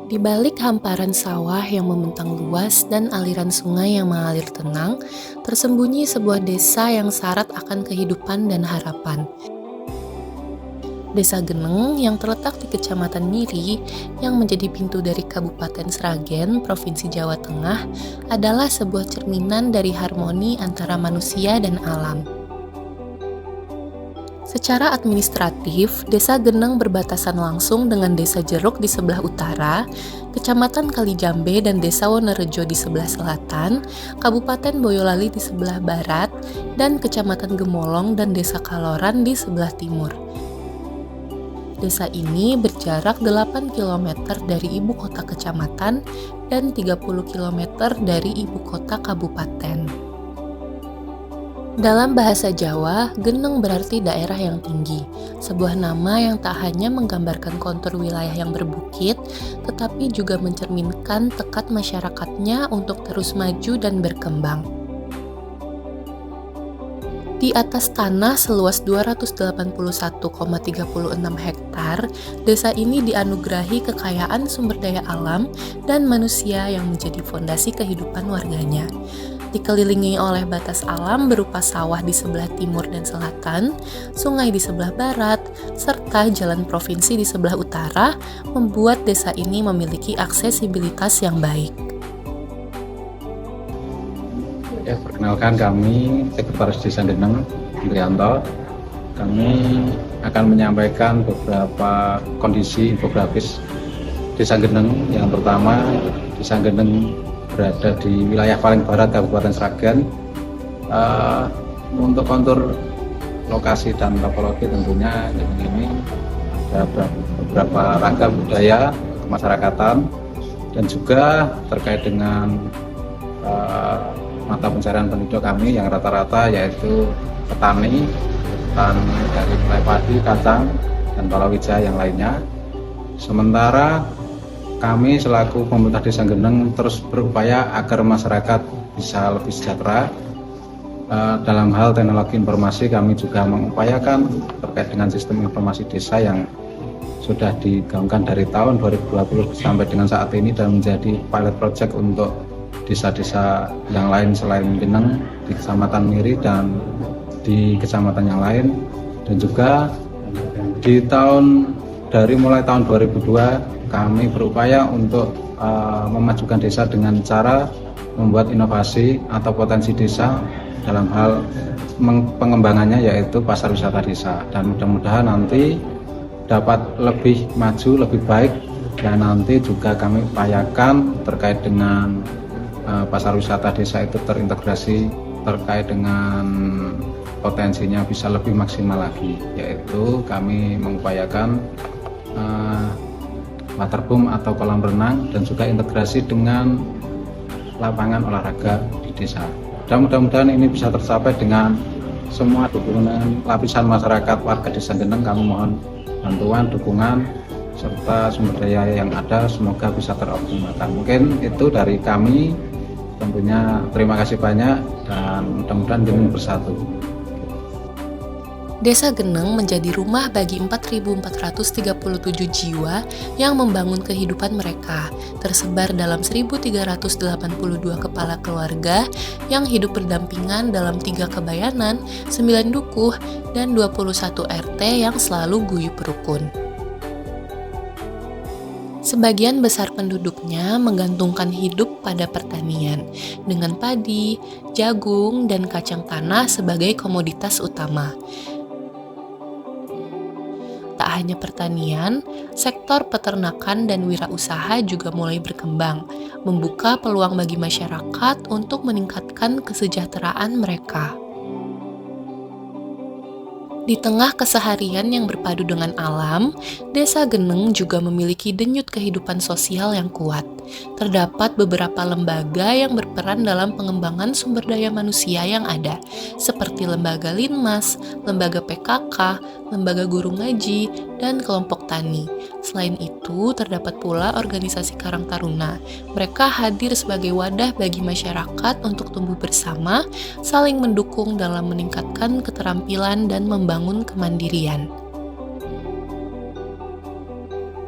Di balik hamparan sawah yang membentang luas dan aliran sungai yang mengalir tenang, tersembunyi sebuah desa yang syarat akan kehidupan dan harapan. Desa Geneng yang terletak di Kecamatan Miri, yang menjadi pintu dari Kabupaten Sragen, Provinsi Jawa Tengah, adalah sebuah cerminan dari harmoni antara manusia dan alam. Secara administratif, Desa Geneng berbatasan langsung dengan Desa Jeruk di sebelah utara, Kecamatan Kalijambe dan Desa Wonorejo di sebelah selatan, Kabupaten Boyolali di sebelah barat, dan Kecamatan Gemolong dan Desa Kaloran di sebelah timur. Desa ini berjarak 8 km dari ibu kota kecamatan dan 30 km dari ibu kota kabupaten. Dalam bahasa Jawa, Geneng berarti daerah yang tinggi, sebuah nama yang tak hanya menggambarkan kontur wilayah yang berbukit, tetapi juga mencerminkan tekad masyarakatnya untuk terus maju dan berkembang. Di atas tanah seluas 281,36 hektar, desa ini dianugerahi kekayaan sumber daya alam dan manusia yang menjadi fondasi kehidupan warganya. Dikelilingi oleh batas alam berupa sawah di sebelah timur dan selatan, sungai di sebelah barat, serta jalan provinsi di sebelah utara, membuat desa ini memiliki aksesibilitas yang baik. Ya, perkenalkan kami Sekretaris Desa Geneng, Indrianto. Kami akan menyampaikan beberapa kondisi infografis Desa Geneng. Yang pertama, Desa Geneng berada di wilayah paling barat Kabupaten Sragen. Untuk kontur lokasi dan topologi tentunya Geneng ini ada beberapa ragam budaya kemasyarakatan dan juga terkait dengan mata pencarian penduduk kami yang rata-rata yaitu petani dari mulai padi, kacang, dan palawija yang lainnya. Sementara kami selaku pemerintah Desa Geneng terus berupaya agar masyarakat bisa lebih sejahtera. Dalam hal teknologi informasi kami juga mengupayakan terkait dengan sistem informasi desa yang sudah digaungkan dari tahun 2020 sampai dengan saat ini dan menjadi pilot project untuk desa-desa yang lain selain Geneng di Kecamatan Miri dan di kecamatan yang lain, dan juga mulai tahun 2002 kami berupaya untuk memajukan desa dengan cara membuat inovasi atau potensi desa dalam hal pengembangannya yaitu pasar wisata desa, dan mudah-mudahan nanti dapat lebih maju, lebih baik, dan nanti juga kami upayakan terkait dengan pasar wisata desa itu terintegrasi terkait dengan potensinya bisa lebih maksimal lagi, yaitu kami mengupayakan waterboom atau kolam renang dan juga integrasi dengan lapangan olahraga di desa. Dan mudah-mudahan ini bisa tercapai dengan semua dukungan lapisan masyarakat warga Desa Geneng. Kami mohon bantuan, dukungan, serta sumber daya yang ada semoga bisa teroptimalkan. Mungkin itu dari kami. Tentunya terima kasih banyak dan mudah-mudahan Geneng bersatu. Desa Geneng menjadi rumah bagi 4.437 jiwa yang membangun kehidupan mereka, tersebar dalam 1.382 kepala keluarga yang hidup berdampingan dalam 3 kebayanan, 9 dukuh, dan 21 RT yang selalu guyup rukun. Sebagian besar penduduknya menggantungkan hidup pada pertanian, dengan padi, jagung, dan kacang tanah sebagai komoditas utama. Tak hanya pertanian, sektor peternakan dan wirausaha juga mulai berkembang, membuka peluang bagi masyarakat untuk meningkatkan kesejahteraan mereka. Di tengah keseharian yang berpadu dengan alam, Desa Geneng juga memiliki denyut kehidupan sosial yang kuat. Terdapat beberapa lembaga yang berperan dalam pengembangan sumber daya manusia yang ada, seperti Lembaga Linmas, Lembaga PKK, Lembaga Guru Ngaji, dan Kelompok Tani. Selain itu, terdapat pula organisasi Karang Taruna. Mereka hadir sebagai wadah bagi masyarakat untuk tumbuh bersama, saling mendukung dalam meningkatkan keterampilan dan membangun kemandirian.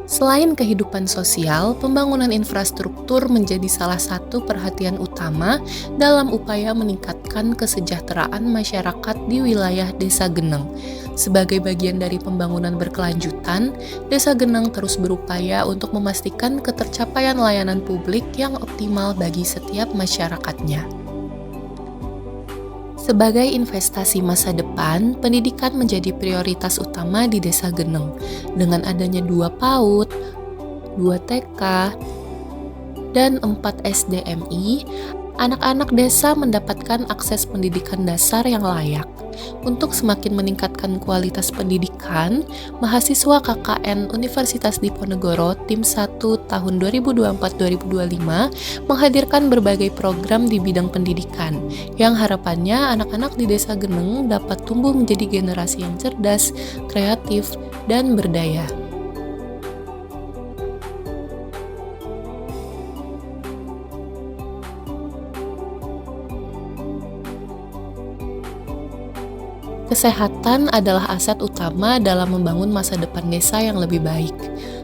Selain kehidupan sosial, pembangunan infrastruktur menjadi salah satu perhatian utama dalam upaya meningkatkan kesejahteraan masyarakat di wilayah Desa Geneng. Sebagai bagian dari pembangunan berkelanjutan, Desa Geneng terus berupaya untuk memastikan ketercapaian layanan publik yang optimal bagi setiap masyarakatnya. Sebagai investasi masa depan, pendidikan menjadi prioritas utama di Desa Geneng. Dengan adanya 2 PAUD, 2 TK, dan 4 SDMI, anak-anak desa mendapatkan akses pendidikan dasar yang layak. Untuk semakin meningkatkan kualitas pendidikan, mahasiswa KKN Universitas Diponegoro Tim 1 tahun 2024-2025 menghadirkan berbagai program di bidang pendidikan, yang harapannya anak-anak di Desa Geneng dapat tumbuh menjadi generasi yang cerdas, kreatif, dan berdaya. Kesehatan adalah aset utama dalam membangun masa depan desa yang lebih baik.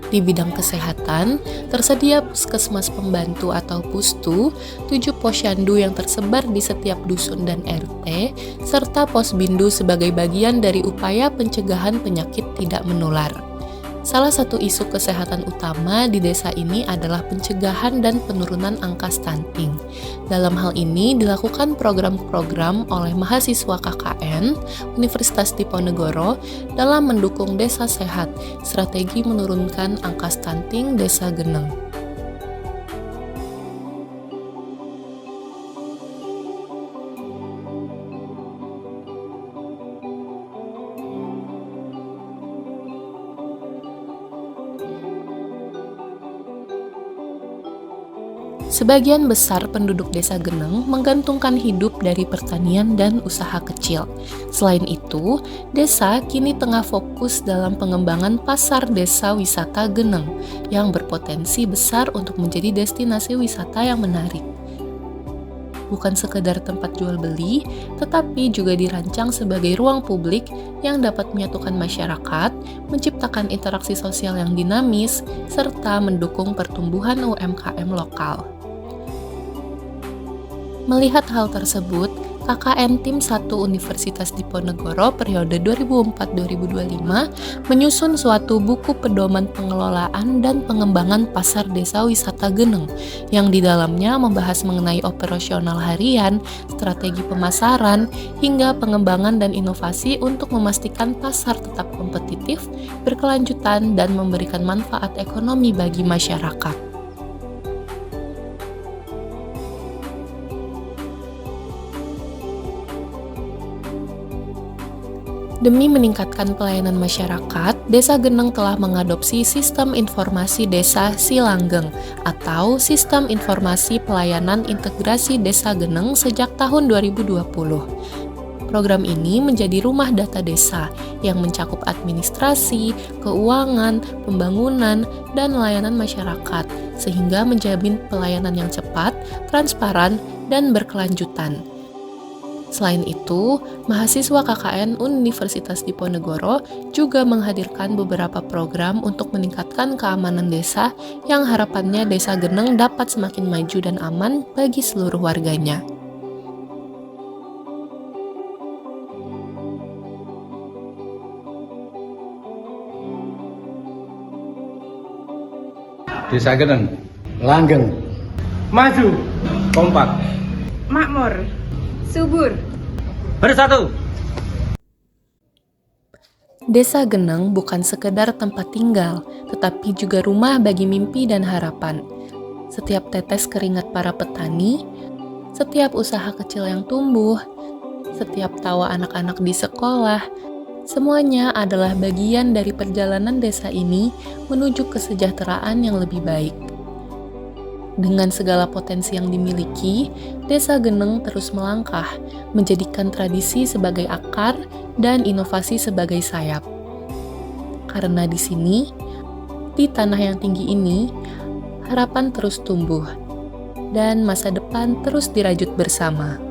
Di bidang kesehatan, tersedia puskesmas pembantu atau pustu, 7 posyandu yang tersebar di setiap dusun dan RT, serta posbindu sebagai bagian dari upaya pencegahan penyakit tidak menular. Salah satu isu kesehatan utama di desa ini adalah pencegahan dan penurunan angka stunting. Dalam hal ini dilakukan program-program oleh mahasiswa KKN Universitas Diponegoro dalam mendukung desa sehat, strategi menurunkan angka stunting Desa Geneng. Sebagian besar penduduk Desa Geneng menggantungkan hidup dari pertanian dan usaha kecil. Selain itu, desa kini tengah fokus dalam pengembangan pasar desa wisata Geneng yang berpotensi besar untuk menjadi destinasi wisata yang menarik. Bukan sekedar tempat jual beli, tetapi juga dirancang sebagai ruang publik yang dapat menyatukan masyarakat, menciptakan interaksi sosial yang dinamis, serta mendukung pertumbuhan UMKM lokal. Melihat hal tersebut, KKN Tim 1 Universitas Diponegoro periode 2004-2025 menyusun suatu buku pedoman pengelolaan dan pengembangan pasar desa wisata Geneng, yang di dalamnya membahas mengenai operasional harian, strategi pemasaran, hingga pengembangan dan inovasi untuk memastikan pasar tetap kompetitif, berkelanjutan, dan memberikan manfaat ekonomi bagi masyarakat. Demi meningkatkan pelayanan masyarakat, Desa Geneng telah mengadopsi Sistem Informasi Desa Silanggeng atau Sistem Informasi Pelayanan Integrasi Desa Geneng sejak tahun 2020. Program ini menjadi rumah data desa yang mencakup administrasi, keuangan, pembangunan, dan layanan masyarakat, sehingga menjamin pelayanan yang cepat, transparan, dan berkelanjutan. Selain itu, mahasiswa KKN Universitas Diponegoro juga menghadirkan beberapa program untuk meningkatkan keamanan desa yang harapannya Desa Geneng dapat semakin maju dan aman bagi seluruh warganya. Desa Geneng Langgeng, Maju, kompak, makmur, subur. bersatu. Desa Geneng bukan sekedar tempat tinggal, tetapi juga rumah bagi mimpi dan harapan. Setiap tetes keringat para petani, setiap usaha kecil yang tumbuh, setiap tawa anak-anak di sekolah, semuanya adalah bagian dari perjalanan desa ini menuju kesejahteraan yang lebih baik. Dengan segala potensi yang dimiliki, Desa Geneng terus melangkah, menjadikan tradisi sebagai akar dan inovasi sebagai sayap. Karena di sini, di tanah yang tinggi ini, harapan terus tumbuh, dan masa depan terus dirajut bersama.